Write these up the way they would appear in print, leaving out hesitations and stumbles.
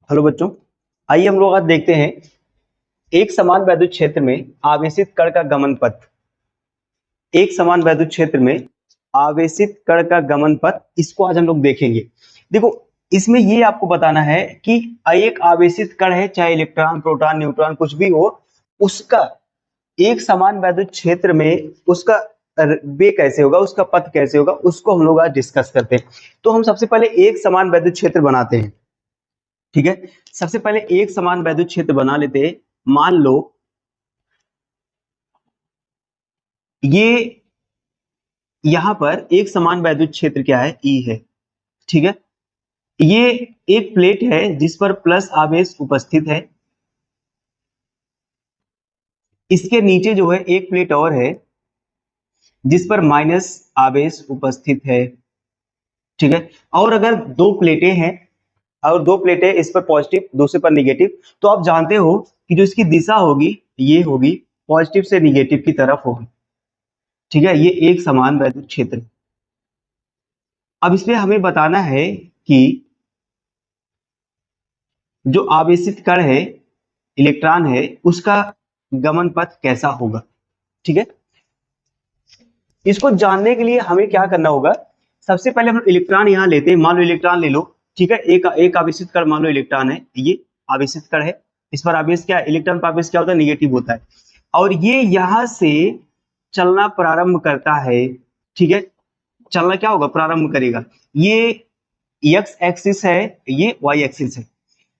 Hello बच्चों, आइए हम लोग आज देखते हैं एक समान वैद्युत क्षेत्र में आवेशित कण का गमन पथ। एक समान वैद्युत क्षेत्र में आवेशित कण का गमन पथ, इसको आज हम लोग देखेंगे। देखो, इसमें ये आपको बताना है कि एक आवेशित कण है, चाहे इलेक्ट्रॉन, प्रोटॉन, न्यूट्रॉन कुछ भी हो, उसका एक समान वैद्युत क्षेत्र में उसका वे कैसे होगा, उसका पथ कैसे होगा, उसको हम लोग आज डिस्कस करते हैं। तो हम सबसे पहले एक समान वैद्युत क्षेत्र बनाते हैं। ठीक है, सबसे पहले एक समान वैद्युत क्षेत्र बना लेते हैं। मान लो ये यहां पर एक समान वैद्युत क्षेत्र क्या है, ई है। ठीक है, ये एक प्लेट है जिस पर प्लस आवेश उपस्थित है। इसके नीचे जो है एक प्लेट और है जिस पर माइनस आवेश उपस्थित है। ठीक है, और अगर दो प्लेटें हैं और दो प्लेटें, इस पर पॉजिटिव दूसरे पर निगेटिव, तो आप जानते हो कि जो इसकी दिशा होगी ये होगी पॉजिटिव से निगेटिव की तरफ होगी। ठीक है, ये एक समान वैद्युत क्षेत्र। अब इसमें हमें बताना है कि जो आवेशित कण है, इलेक्ट्रॉन है, उसका गमन पथ कैसा होगा। ठीक है, इसको जानने के लिए हमें क्या करना होगा, सबसे पहले हम इलेक्ट्रॉन यहां लेते हैं। मान लो इलेक्ट्रॉन ले लो। ठीक है, एक आवेशित कण मान लो इलेक्ट्रॉन है, ये आवेशित कण है। इस पर आवेश क्या है, इलेक्ट्रॉन पर आवेश क्या होता है, निगेटिव होता है। और ये यहां से चलना प्रारंभ करता है। ठीक है, चलना क्या होगा, प्रारंभ करेगा। ये एक्स एक्सिस है, ये वाई एक्सिस है।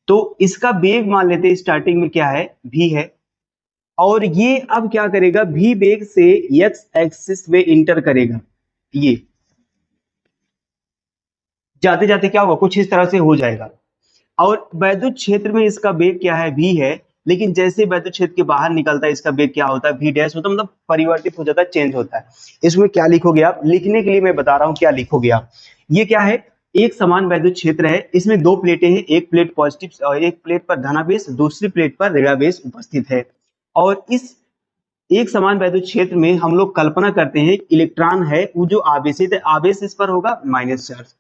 तो इसका वेग मान लेते हैं स्टार्टिंग में क्या है, v है। और ये अब क्या करेगा, v वेग से एक्स एक्सिस में इंटर करेगा। ये जाते जाते क्या होगा, कुछ इस तरह से हो जाएगा। और वैद्युत क्षेत्र में इसका वेग क्या है, v है। लेकिन जैसे वैद्युत क्षेत्र के बाहर निकलता है, इसका वेग क्या होता है, v डैश होता है, मतलब परिवर्तित हो जाता है, चेंज होता है। इसमें क्या लिखोगे आप, लिखने के लिए मैं बता रहा हूं क्या लिखोगे आप। ये क्या है, एक समान वैद्युत क्षेत्र है, इसमें दो प्लेटें हैं, एक प्लेट पॉजिटिव और एक प्लेट पर धनावेश, दूसरी प्लेट पर ऋणावेश उपस्थित है। और इस एक समान वैद्युत क्षेत्र में हम लोग कल्पना करते हैं इलेक्ट्रॉन है वो जो आवेशित है, आवेश इस पर होगा माइनस चार्ज।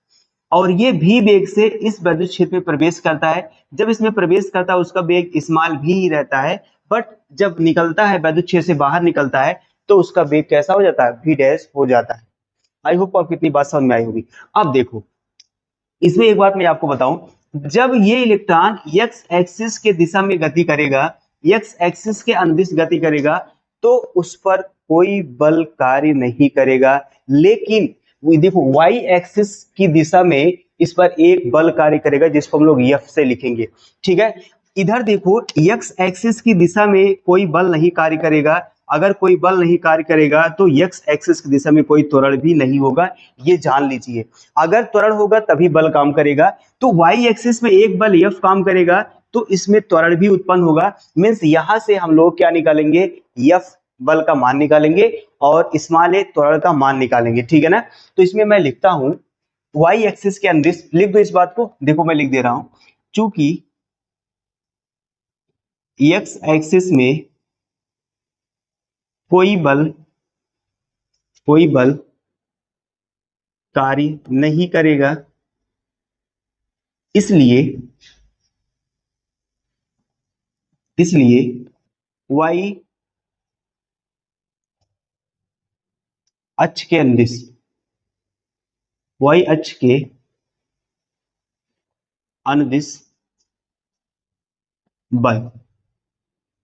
और ये भी वेग से इस वैद्युत क्षेत्र में प्रवेश करता है। जब इसमें प्रवेश करता है उसका वेग स्मॉल भी ही रहता है, बट जब निकलता है वैद्युत क्षेत्र से बाहर निकलता है तो उसका वेग कैसा हो जाता है, v डैश हो जाता है। आई होप आपको कितनी बात समझ में आई होगी। अब देखो, इसमें एक बात मैं आपको बताऊं, जब ये इलेक्ट्रॉन एक्स एक्सिस के दिशा में गति करेगा, एक्स एक्सिस के अनुदिश गति करेगा, तो उस पर कोई बल कार्य नहीं करेगा। लेकिन देखो, वाई एक्सिस की दिशा में इस पर एक बल कार्य करेगा जिसको हम लोग एफ से लिखेंगे। ठीक है, इधर देखो, एक्स एक्सिस की दिशा में कोई बल नहीं कार्य करेगा। अगर कोई बल नहीं कार्य करेगा तो एक्स एक्सिस की दिशा में कोई त्वरण भी नहीं होगा, ये जान लीजिए। अगर त्वरण होगा तभी बल काम करेगा। तो वाई एक्सिस में एक बल एफ काम करेगा तो इसमें त्वरण भी उत्पन्न होगा। मीन्स यहां से हम लोग क्या निकालेंगे, एफ बल का मान निकालेंगे और स्मॉल ए त्वरण का मान निकालेंगे। ठीक है ना। तो इसमें मैं लिखता हूं वाई एक्सिस के अनुदिश, लिख दो इस बात को, देखो मैं लिख दे रहा हूं, चूंकि एक्स एक्सिस में कोई बल कार्य नहीं करेगा, इसलिए इसलिए वाई अक्ष के अनुदिश, वाई अक्ष के अनुदिश बल।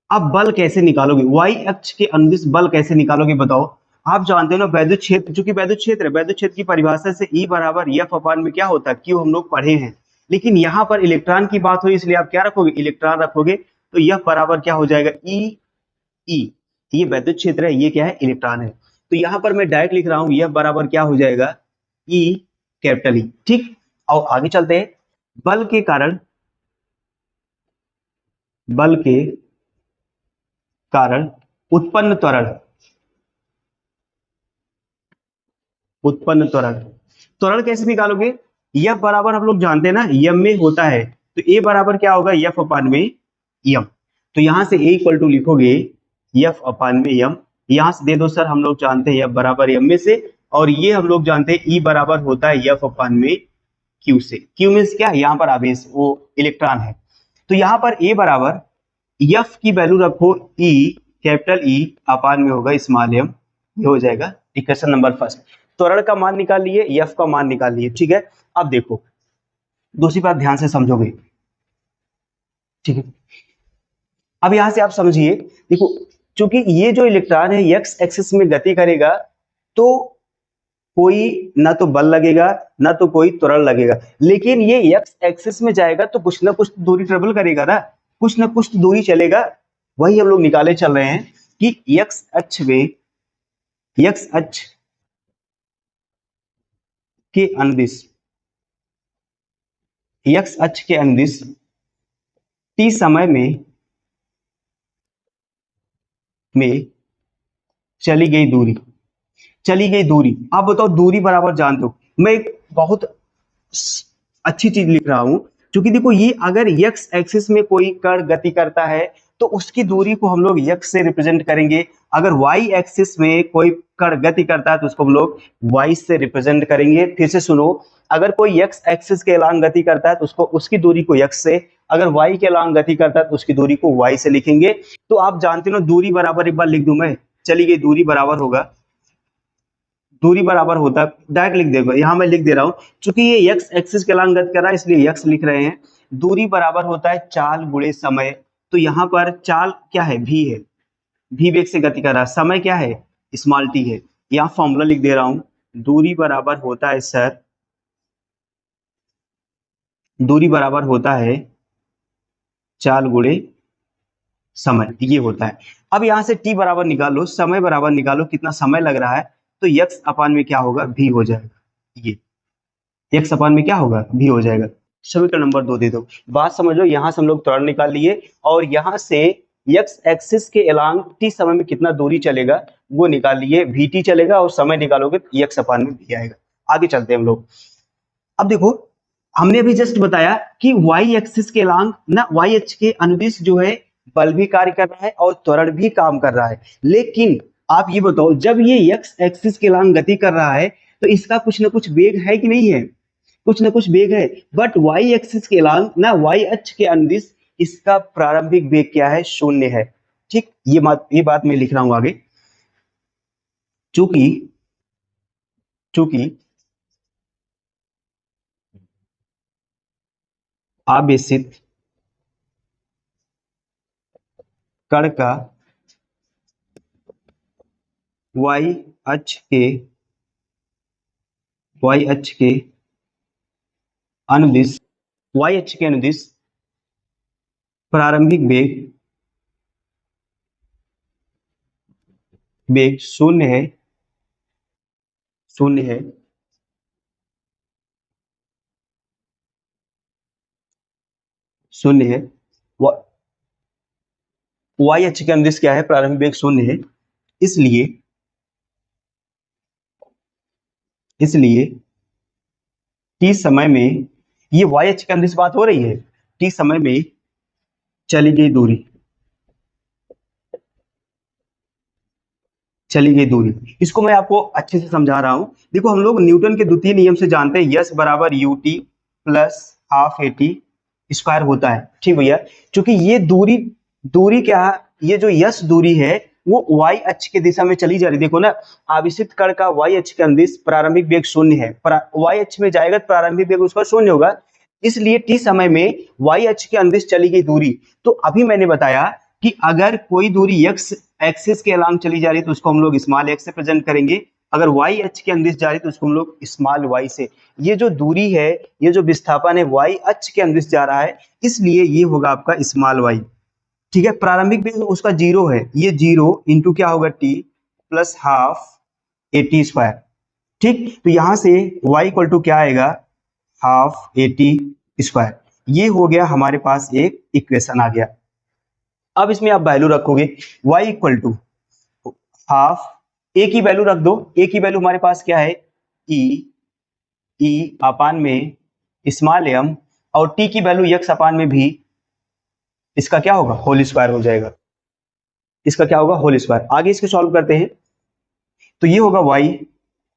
अब बल कैसे निकालोगे, वाई अक्ष के अनुदिश बल कैसे निकालोगे बताओ। आप जानते हो ना, वैद्युत क्षेत्र, चूंकि वैद्युत क्षेत्र है, वैद्युत क्षेत्र की परिभाषा से E बराबर एफ अपान में क्या होता है, क्यू, हम लोग पढ़े हैं। लेकिन यहाँ पर इलेक्ट्रॉन की बात हुई, इसलिए आप क्या रखोगे, इलेक्ट्रॉन रखोगे। तो एफ बराबर क्या हो जाएगा, ई। ये वैद्युत क्षेत्र है, ये क्या है, इलेक्ट्रॉन है। तो यहाँ पर मैं डायरेक्ट लिख रहा हूँ, एफ बराबर क्या हो जाएगा, ई कैपिटल ई। ठीक, और आगे चलते हैं। बल के कारण, बल के कारण उत्पन्न त्वरण, उत्पन्न त्वरण, त्वरण कैसे निकालोगे, एफ बराबर हम लोग जानते हैं ना, यम में होता है। तो ए बराबर क्या होगा, एफ अपान में यम। तो यहां से ए इक्वल टू लिखोगे एफ अपान में यम। यहां से दे दो सर, हम लोग जानते हैं एफ बराबर यम में से, और ये हम लोग जानते हैं ई बराबर होता है एफ अपान में क्यू से। क्यू मीन्स क्या, यहाँ पर आवेश, वो इलेक्ट्रॉन है। तो यहाँ पर ए बराबर एफ की वैल्यू रखो ई, कैपिटल ई अपान में होगा स्मॉल एम, ये हो जाएगा इक्वेशन नंबर फर्स्ट। त्वरण का मान निकाल लिए, एफ का मान निकाल लिए, ठीक है। अब देखो दूसरी बात ध्यान से समझोगे, ठीक है। अब यहां से आप समझिए, देखो चूंकि ये जो इलेक्ट्रॉन है एक्स एक्सिस में गति करेगा, तो कोई ना तो बल लगेगा ना तो कोई त्वरण लगेगा, लेकिन ये एक्स एक्सिस में जाएगा तो कुछ ना कुछ दूरी ट्रेवल करेगा ना, कुछ ना कुछ दूरी चलेगा। वही हम लोग निकाले चल रहे हैं कि एक्स अक्ष में, एक्स अक्ष के अनुदिश, एक्स अक्ष के अनुदिश टी समय में चली गई दूरी, चली गई दूरी। आप बताओ दूरी बराबर जानते हो, मैं एक बहुत अच्छी चीज लिख रहा हूं, क्योंकि देखो ये अगर एक्स एक्सिस में कोई कण गति करता है तो उसकी दूरी को हम लोग एक्स से रिप्रेजेंट करेंगे, अगर वाई एक्सिस में कोई कण गति करता है तो उसको हम लोग वाई से रिप्रेजेंट करेंगे। फिर से सुनो, अगर कोई एक्स एक्सिस के अलांग गति करता है तो उसको उसकी दूरी को एक्स से, अगर वाई के अलांग गति करता है तो उसकी दूरी को वाई से लिखेंगे। तो आप जानते हो दूरी बराबर, एक बार लिख दूं मैं, चली गई दूरी बराबर होगा, दूरी बराबर होता है, डायरेक्ट लिख देगा, यहां मैं लिख दे रहा हूं, चूंकि ये एक्स एक्सिस के अलांग गति कर रहा है इसलिए एक्स लिख रहे हैं। दूरी बराबर होता है चाल गुणे समय, तो यहाँ पर चाल क्या है, भी है, भी वेग से गति कर रहा है, समय क्या है, स्मॉल टी है। यहाँ फॉर्मूला लिख दे रहा हूं, दूरी बराबर होता है सर, दूरी बराबर होता है चाल गुणे समय, ये होता है। अब यहां से टी बराबर निकालो, समय बराबर निकालो, कितना समय लग रहा है, तो एक्स अपान में क्या होगा, भी हो जाएगा, ये एक्स अपान में क्या होगा, भी हो जाएगा। समीकरण नंबर 2 दे दो, बात समझ लो। यहां से हम लोग त्वरण निकाल लिए और यहां से एक्स एक्सिस के अलांग टी समय में कितना दूरी चलेगा वो निकाल लिए, वी टी चलेगा, और समय निकालोगे तो एक्स अपान में भी आएगा। आगे चलते हैं हम लोग। अब देखो हमने अभी जस्ट बताया कि वाई एक्सिस के अलांग ना, वाई अक्ष के अनुदिश जो है बल भी कार्य कर रहा है और त्वरण भी काम कर रहा है, लेकिन आप ये बताओ जब ये एक्स एक्सिस के अलांग गति कर रहा है तो इसका कुछ ना कुछ वेग है कि नहीं है, कुछ ना कुछ वेग है। बट वाई एक्सिस के अलांग ना, वाई अक्ष के अनुदिश इसका प्रारंभिक वेग क्या है, शून्य है, ठीक। ये बात मैं लिख रहा हूं आगे, चूंकि चूंकि आवेशित कण का वाई अक्ष के वाई अक्ष के अनुदिश, वाई अक्ष के अनुदिश प्रारंभिक वेग वेग शून्य है, शून्य है, शून्य है। वाई अक्ष के अनुदिश क्या है, प्रारंभिक वेग शून्य है, इसलिए इसलिए टी समय में, ये वाई अक्ष के अनुदिश बात हो रही है, टी समय में चली गई दूरी, चली गई दूरी, इसको मैं आपको अच्छे से समझा रहा हूं। देखो हम लोग न्यूटन के द्वितीय नियम से जानते हैं, यस बराबर U T plus half A T square होता है, ठीक भैया। क्योंकि ये दूरी, दूरी क्या, ये जो यस दूरी है वो वाई अक्ष की दिशा में चली जा रही, देखो ना, आवेशित कण का वाई अक्ष के अनुदिश प्रारंभिक वेग शून्य है, वाई अक्ष में जाएगा तो प्रारंभिक वेग उसका शून्य होगा, इसलिए टी समय में वाई अक्ष के अनुदिश चली गई दूरी। तो अभी मैंने बताया कि अगर कोई दूरी एक्स एक्सिस के अलांग चली जा रही है तो उसको हम लोग स्मॉल एक्स से प्रेजेंट करेंगे, अगर वाई अक्ष के अनुदिश जा रही है तो उसको हम लोग स्मॉल वाई से। ये जो दूरी है, ये जो विस्थापन है वाई अक्ष के अनुदिश जा रहा है, इसलिए ये होगा आपका स्मॉल वाई, ठीक है। प्रारंभिक वेग उसका जीरो है, ये जीरो इंटू क्या होगा, T plus half A T square, ठीक। तो यहां से y इक्वल टू क्या आएगा, हाफ ए टी स्क्वायर, ये हो गया हमारे पास एक इक्वेशन आ गया। अब इसमें आप वैल्यू रखोगे, y इक्वल टू हाफ, ए की वैल्यू रख दो, ए की वैल्यू हमारे पास क्या है, ई अपान में स्मॉल एम, और टी की वैल्यू एक्स अपान में भी, इसका क्या होगा, होल स्क्वायर हो जाएगा, इसका क्या होगा, होल स्क्वायर। आगे इसको सॉल्व करते हैं, तो ये होगा y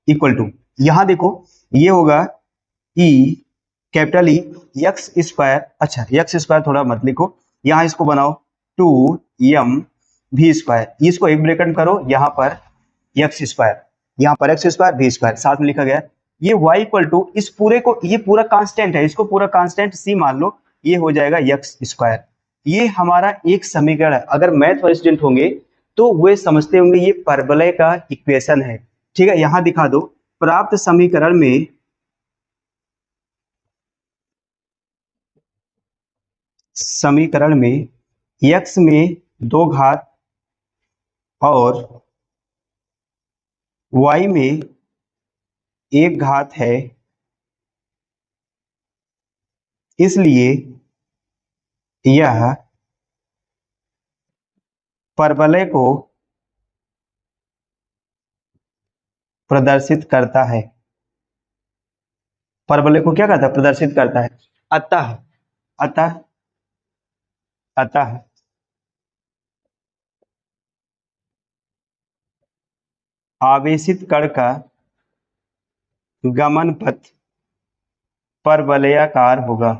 इक्वल टू, यहां देखो ये होगा ई कैपिटल ई एक्स स्क्वायर, अच्छा एक्स स्क्वायर थोड़ा मत लिखो, यहाँ इसको बनाओ 2m v², इसको एक ब्रैकेट में करो, यहाँ पर एक्स स्क्वायर, यहाँ पर एक्स स्क्वायर वी स्क्वायर साथ में लिखा गया। ये y इक्वल टू इस पूरे को, ये पूरा कांस्टेंट है, इसको पूरा कांस्टेंट c मान लो, ये हो जाएगा एक्स स्क्वायर। ये हमारा एक समीकरण है। अगर मैथ वाले स्टूडेंट होंगे तो वे समझते होंगे ये परवलय का इक्वेशन है। ठीक है, यहां दिखा दो, प्राप्त समीकरण में x में 2 घात और y में 1 घात है, इसलिए यह परवलय को प्रदर्शित करता है। परवलय को क्या करता है? प्रदर्शित करता है। अतः अतः अतः आवेशित कण का गमन पथ परवलयाकार होगा,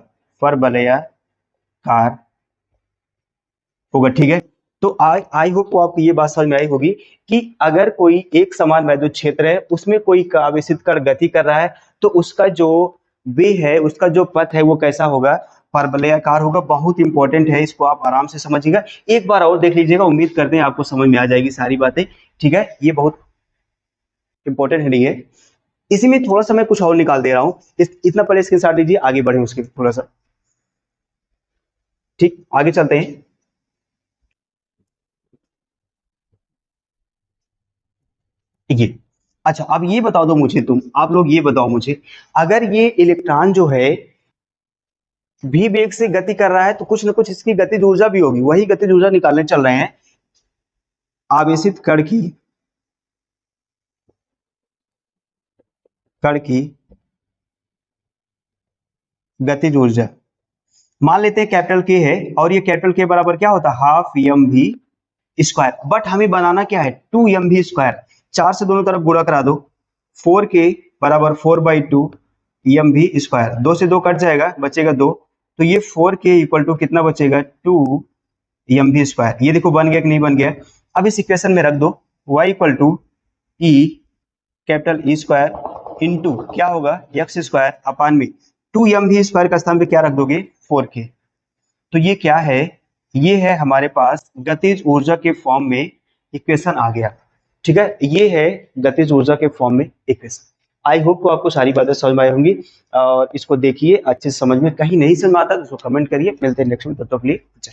परवलयाकार होगा। ठीक है, तो आई होप को आपको ये बात समझ में आई होगी कि अगर कोई एक समान वैद्युत क्षेत्र है, उसमें कोई आवेशित कण गति कर रहा है, तो उसका जो वे है, उसका जो पथ है वो कैसा होगा? परवलयाकार होगा। बहुत इंपॉर्टेंट है, इसको आप आराम से समझिएगा, एक बार और देख लीजिएगा, उम्मीद करते हैं आपको समझ में आ जाएगी सारी बातें। ठीक है, ये बहुत इंपॉर्टेंट है, नहीं है। इसी में थोड़ा सा मैं कुछ और निकाल दे रहा हूं, इतना पहले स्क्रीनशॉट लीजिए, आगे बढ़े उसके थोड़ा सा। ठीक, आगे चलते हैं। ये अच्छा, अब ये बताओ दो मुझे, तुम आप लोग ये बताओ मुझे, अगर ये इलेक्ट्रॉन जो है v वेग से गति कर रहा है, तो कुछ ना कुछ इसकी गतिज ऊर्जा भी होगी, वही गतिज ऊर्जा निकालने चल रहे हैं। आवेशित कण की गतिज ऊर्जा मान लेते हैं कैपिटल के है, और ये कैपिटल के बराबर क्या होता है? Half m v square. But हमें बनाना क्या है? 2mv²। 4 से दोनों तरफ गुणा करा दो, 4k बराबर 4/2 mv²। 2 से 2 कट जाएगा, बचेगा 2, तो ये 4k इक्वल टू कितना बचेगा? 2mv²। ये देखो बन गया कि नहीं बन गया? अब इस इक्वेशन में रख दो, y equal to E capital E square into क्या होगा? एक्स स्क्वायर अपान में 2mv² का स्थान पे क्या रख दोगे? 4k। तो ये क्या है? ये है हमारे पास गतिज ऊर्जा के फॉर्म में इक्वेशन आ गया। ठीक है, ये है गतिज ऊर्जा के फॉर्म में इक्वेशन। आई होप को आपको सारी बातें समझ में आई होंगी, और इसको देखिए अच्छे से समझ में, कहीं नहीं समझ में आता तो कमेंट करिए। मिलते हैं नेक्स्ट में, तब तक के लिए जय।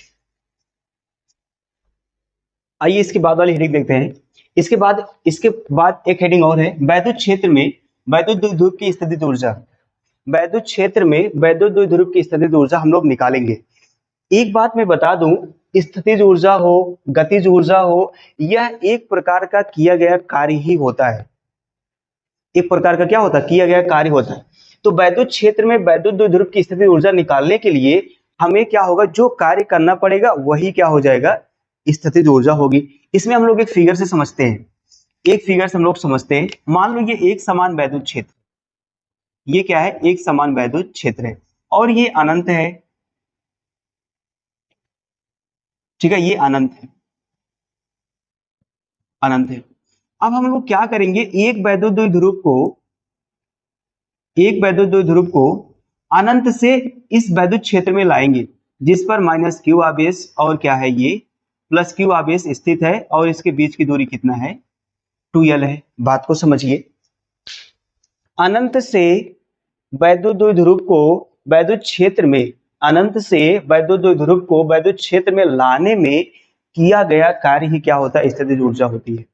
आइए इसके बाद वाली हेडिंग देखते हैं। इसके बाद एक हेडिंग और है, वैद्युत क्षेत्र में वैद्युत द्विध्रुव की स्थितिज ऊर्जा। वैद्युत क्षेत्र में वैद्युत द्विध्रुव की स्थितिज ऊर्जा हम लोग निकालेंगे। एक बात मैं बता दूं, स्थितिज ऊर्जा हो, गतिज ऊर्जा हो, यह एक प्रकार का किया गया कार्य ही होता है। एक प्रकार का क्या होता है? किया गया कार्य होता है। तो वैद्युत क्षेत्र में वैद्युत द्विध्रुव की स्थितिज ऊर्जा निकालने के लिए हमें क्या होगा? जो कार्य करना पड़ेगा वही क्या हो जाएगा? स्थितिज ऊर्जा होगी। इसमें हम लोग एक फिगर से समझते हैं, एक फिगर से हम लोग समझते हैं। मान लो ये एक समान वैद्युत क्षेत्र, ये क्या है? एक समान वैद्युत क्षेत्र है, और ये अनंत है। ठीक है, ये अनंत है, अनंत है। अब हम लोग क्या करेंगे? एक वैद्युत द्विध्रुव को अनंत से इस वैद्युत क्षेत्र में लाएंगे, जिस पर माइनस क्यू आवेश और क्या है? ये प्लस क्यू आवेश स्थित है, और इसके बीच की दूरी कितना है? 2l है। बात को समझिए, अनंत से वैद्युत द्विध्रुव को वैद्युत क्षेत्र में, अनंत से वैद्युत द्विध्रुव को वैद्युत क्षेत्र में लाने में किया गया कार्य ही क्या होता है? स्थितिज ऊर्जा होती है।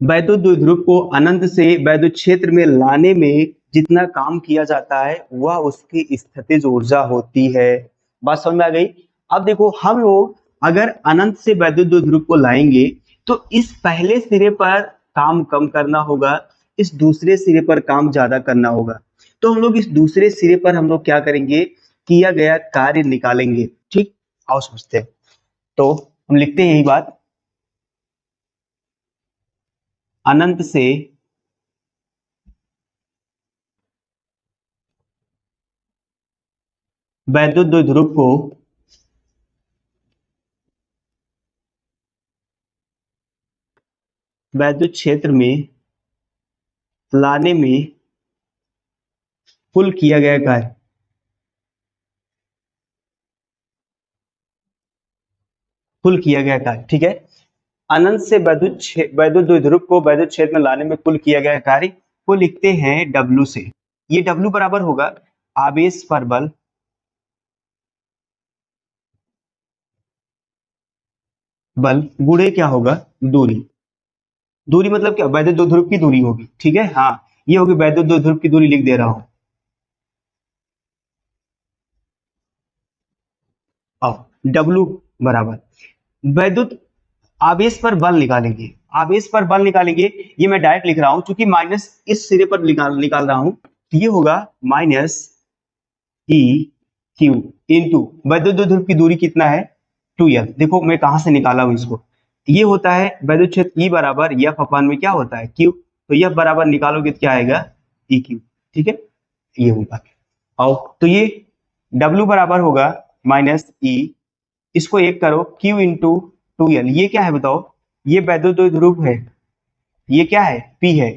वैद्युत द्विध्रुव को अनंत से वैद्युत क्षेत्र में लाने में जितना काम किया जाता है वह उसकी स्थितिज ऊर्जा होती है। बात समझ में आ गई? अब देखो, हम लोग अगर अनंत से वैद्युत द्विध्रुव को लाएंगे तो इस पहले सिरे पर काम कम करना होगा, इस दूसरे सिरे पर काम ज्यादा करना होगा। तो हम लोग इस दूसरे सिरे पर हम लोग क्या करेंगे? किया गया कार्य निकालेंगे। ठीक, आओ समझते हैं। तो हम लिखते हैं यही बात, अनंत से वैद्युत द्विध्रुव को वैद्युत क्षेत्र में लाने में कुल किया गया कार्य, कुल किया गया कार्य, ठीक है। अनंत से वैद्युत द्विध्रुव को वैद्युत क्षेत्र में लाने में कुल किया गया कार्य को लिखते हैं W से। ये W बराबर होगा आवेश पर बल गुणे क्या होगा, दूरी। दूरी मतलब क्या, वैद्युत द्विध्रुव की दूरी होगी, ठीक है। हाँ, ये होगी वैद्युत द्विध्रुव की दूरी, लिख दे रहा हूं। अब W बराबर वैद्युत आवेश पर बल निकालेंगे, आवेश पर बल निकालेंगे, ये मैं डायरेक्ट लिख रहा हूं क्योंकि माइनस इस सिरे पर निकाल रहा हूं। ये होगा माइनस ई क्यू इंटू वैद्युत द्विध्रुव की दूरी कितना है 2l। देखो मैं कहां से निकाला हूं इसको, ये होता है वैद्युत क्षेत्र E बराबर एफ अपान में क्या होता है Q, तो एफ बराबर निकालोगे तो क्या आएगा ई क्यू, ठीक है, ये होगा। और तो ये W बराबर होगा माइनस ई, इसको एक करो Q इंटू 2l, ये क्या है बताओ, ये वैद्युत द्विध्रुव है, ये क्या है P है,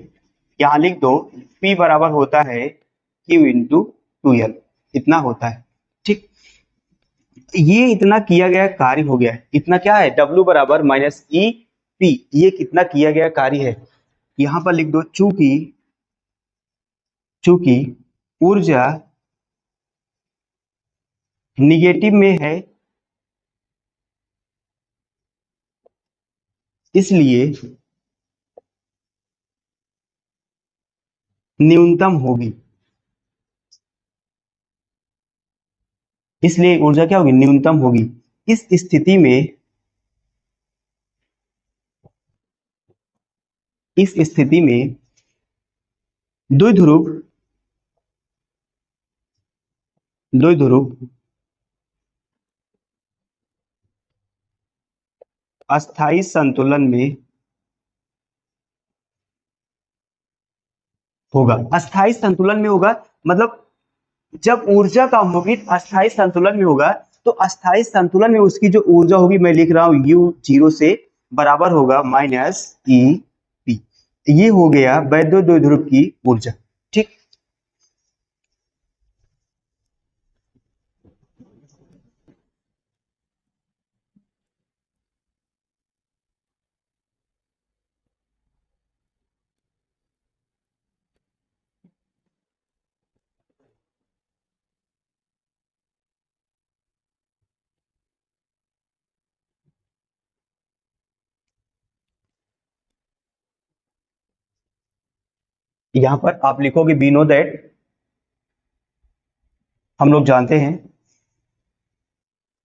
यहां लिख दो P बराबर होता है Q इंटू 2l, इतना होता है, ठीक। ये इतना किया गया कार्य हो गया है, इतना क्या है W बराबर माइनस ई पी, ये कितना किया गया कार्य है, यहां पर लिख दो चूंकि चूंकि ऊर्जा निगेटिव में है इसलिए न्यूनतम होगी, इसलिए ऊर्जा क्या होगी, न्यूनतम होगी। इस स्थिति में इस स्थिति में द्विध्रुव द्विध्रुव अस्थाई संतुलन में होगा, अस्थाई संतुलन में होगा मतलब जब ऊर्जा कम होगी तो अस्थाई संतुलन में होगा, तो अस्थाई संतुलन में उसकी जो ऊर्जा होगी मैं लिख रहा हूं U0 से बराबर होगा माइनस ई पी, ये हो गया वैद्युत द्विध्रुव की ऊर्जा, ठीक। यहां पर आप लिखोगे वी नो दैट, हम लोग जानते हैं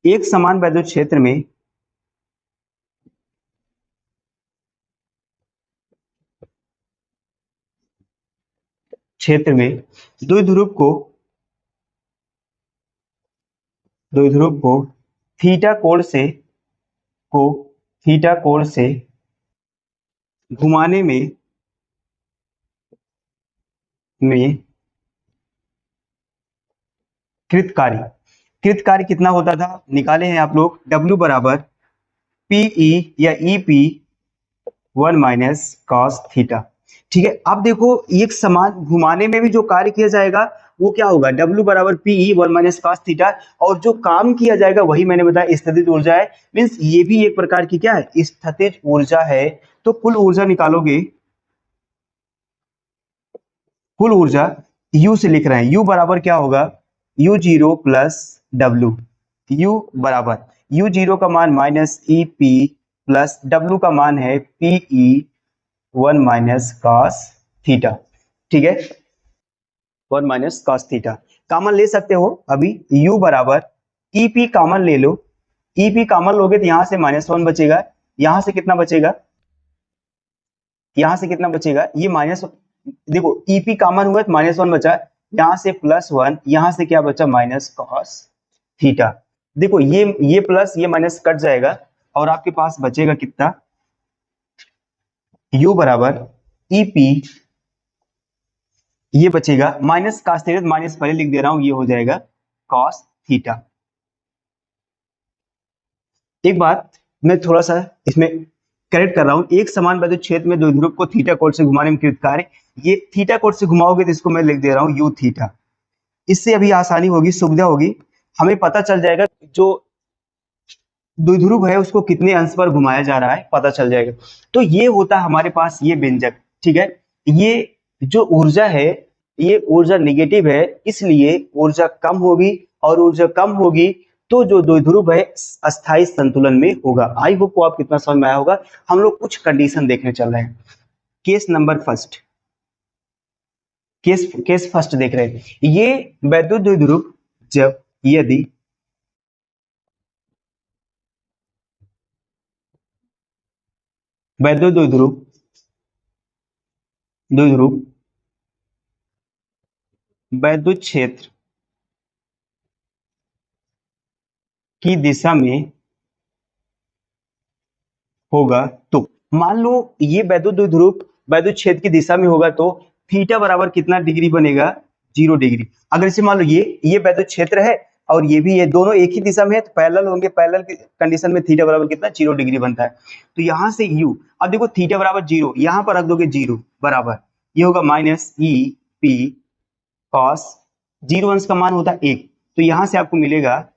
एक समान वैद्युत क्षेत्र में द्विध्रुव को द्विध्रुव को थीटा को थीटा कोण से घुमाने में कृत कार्य कितना होता था, निकाले हैं आप लोग, W बराबर पीई या E P 1 minus cos theta, ठीक है। अब देखो एक समान घुमाने में भी जो कार्य किया जाएगा वो क्या होगा, W बराबर पीई 1 माइनस कॉस थीटा, और जो काम किया जाएगा वही मैंने बताया स्थितिज ऊर्जा है, मीन्स ये भी एक प्रकार की क्या है, स्थितिज ऊर्जा है। तो कुल ऊर्जा निकालोगे, कुल ऊर्जा U से लिख रहे हैं, U बराबर क्या होगा U0 प्लस W, U बराबर U0 का मान minus E P plus W का मान है पीई 1 माइनस कॉस थीटा, ठीक है, 1 माइनस कॉस थीटा। कॉमन ले सकते हो अभी, U बराबर ई पी कॉमन ले लो, ई पी कॉमन लोगे तो यहां से -1 बचेगा, यहां से कितना बचेगा, यहां से कितना बचेगा, ये माइनस, देखो ईपी कॉमन हुआ तो -1 बचा, यहां से +1, यहां से क्या बचा माइनस कॉस थीटा। देखो ये प्लस ये माइनस कट जाएगा और आपके पास बचेगा कितना, U बराबर ईपी, ये बचेगा माइनस कॉस थीटा, माइनस पहले लिख दे रहा हूं, ये हो जाएगा कॉस थीटा। एक बात मैं थोड़ा सा इसमें करेक्ट कर रहा हूं, एक समान वैद्युत क्षेत्र में द्विध्रुव को थीटा कोण से घुमाने में कृत कार्य, ये थीटा कोण से घुमाओगे तो इसको मैं लिख दे रहा हूं यू थीटा। इससे अभी आसानी होगी, सुविधा होगी, हमें पता चल जाएगा जो द्विध्रुव है उसको कितने अंश पर घुमाया जा रहा है, पता चल जाएगा। तो ये होता है हमारे पास ये व्यंजक, ठीक है। ये जो ऊर्जा है ये ऊर्जा निगेटिव है, इसलिए ऊर्जा कम होगी, और ऊर्जा कम होगी तो जो द्विध्रुव है अस्थायी संतुलन में होगा। आई होप को आप कितना समझ में आया होगा। हम लोग कुछ कंडीशन देखने चल रहे हैं। Case number first, case first देख रहे हैं। ये वैद्युत द्विध्रुव जब यदि वैद्युत द्विध्रुव वैद्युत क्षेत्र की दिशा में होगा, तो मान लो ये वैद्युत द्विध्रुव वैद्युत क्षेत्र की दिशा में होगा तो थीटा बराबर कितना डिग्री बनेगा, 0 डिग्री। अगर इसे मान लो ये वैद्युत क्षेत्र है और ये भी, ये दोनों एक ही दिशा में है तो पैरेलल होंगे, पैरेलल की कंडीशन में थीटा बराबर कितना, 0 डिग्री बनता है। तो यहां से यू, अब देखो थीटा बराबर 0, यहां पर रख दोगे 0 बराबर, ये होगा माइनस ई पी कॉस 0 अंश का मान होता है 1, तो यहां से आपको मिलेगा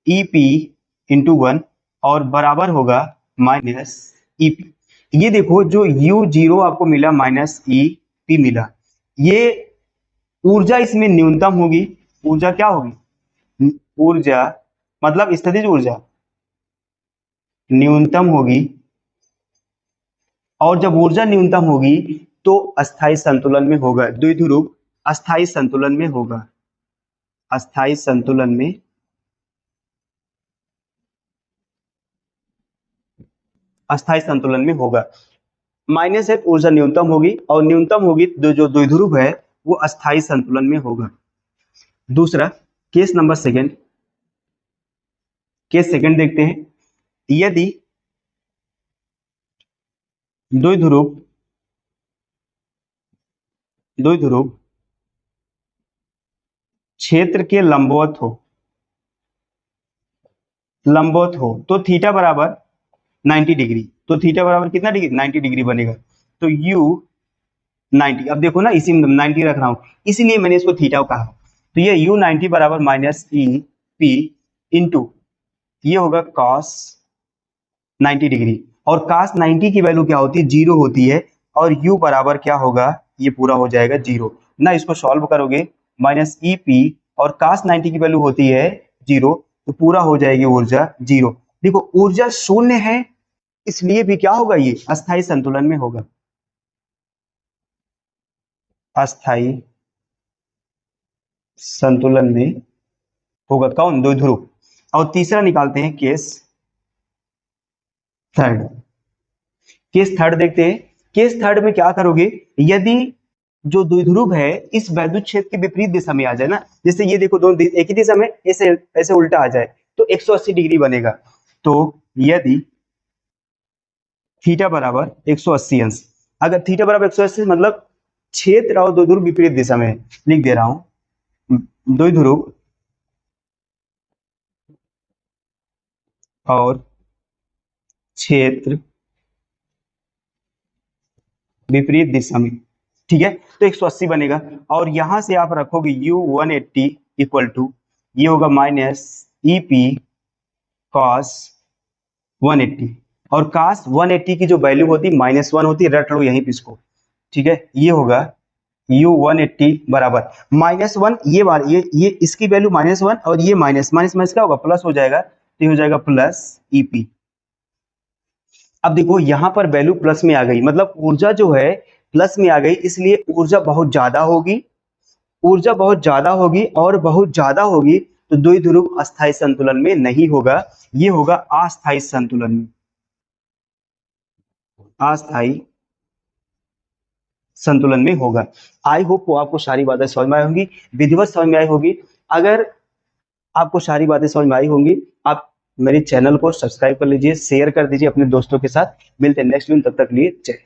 ई पी इंटू 1 और बराबर होगा माइनस ई पी। ये देखो जो u0 आपको मिला माइनस ई पी मिला, ये ऊर्जा इसमें न्यूनतम होगी। ऊर्जा क्या होगी, ऊर्जा मतलब स्थितिज ऊर्जा न्यूनतम होगी, और जब ऊर्जा न्यूनतम होगी तो अस्थायी संतुलन में होगा। द्विध्रुव अस्थायी संतुलन में होगा, अस्थायी संतुलन में, अस्थायी संतुलन में होगा। माइनस है तो ऊर्जा न्यूनतम होगी, और न्यूनतम होगी तो जो द्विध्रुव है वो अस्थायी संतुलन में होगा। दूसरा case number second, case second देखते हैं। यदि द्विध्रुव क्षेत्र के लंबवत हो तो थीटा बराबर 90 डिग्री, तो थीटा बराबर कितना डिग्री, 90 डिग्री बनेगा। तो u 90, अब देखो ना इसी में 90 रख रहा हूं इसीलिए मैंने इसको थीटा कहा। तो ये u 90 बराबर माइनस ई पी इंटू ये होगा cos 90 डिग्री, और cos 90 की वैल्यू क्या होती है, 0 होती है, और u बराबर क्या होगा, ये पूरा हो जाएगा 0 ना। इसको सॉल्व करोगे माइनस ई पी, और cos 90 की वैल्यू होती है 0, तो पूरा हो जाएगी ऊर्जा 0। देखो ऊर्जा शून्य है, इसलिए भी क्या होगा, ये अस्थायी संतुलन में होगा, अस्थायी संतुलन में होगा। कौन, द्विध्रुव। और तीसरा निकालते हैं केस थर्ड। केस थर्ड देखते हैं। केस थर्ड में क्या करोगे, यदि जो द्विध्रुव है इस वैद्युत क्षेत्र के विपरीत दिशा में आ जाए ना, जैसे ये देखो दोनों एक ही दिशा में, ऐसे ऐसे उल्टा आ जाए तो 180 डिग्री बनेगा। तो यदि थीटा बराबर 180 अंश, अगर थीटा बराबर 180 मतलब क्षेत्र और द्विध्रुव विपरीत दिशा में, लिख दे रहा हूं द्विध्रुव और क्षेत्र विपरीत दिशा में, ठीक है, तो 180 बनेगा। और यहां से आप रखोगे u 180 इक्वल टू ये होगा माइनस ई पी कॉस 180, और cos 180 की जो वैल्यू होती है -1 होती है, रट लो यहीं पे इसको, ठीक है। ये होगा u 180 बराबर -1, ये बार ये इसकी वैल्यू -1 और ये माइनस माइनस क्या होगा, प्लस हो जाएगा, तो ये हो जाएगा प्लस ep। अब देखो यहां पर वैल्यू प्लस में आ गई, मतलब ऊर्जा जो है प्लस में आ गई, इसलिए ऊर्जा बहुत ज्यादा होगी, ऊर्जा बहुत ज्यादा होगी, और बहुत ज्यादा होगी तो द्विध्रुव अस्थायी संतुलन में नहीं होगा, ये होगा अस्थायी संतुलन में, अस्थायी संतुलन में होगा। आई होप को आपको सारी बातें समझ में आई होंगी, विधिवत समझ में आई होगी। अगर आपको सारी बातें समझ में आई होंगी, आप मेरे चैनल को सब्सक्राइब कर लीजिए, शेयर कर दीजिए अपने दोस्तों के साथ। मिलते हैं नेक्स्ट वीडियो, तब तक लिए जय।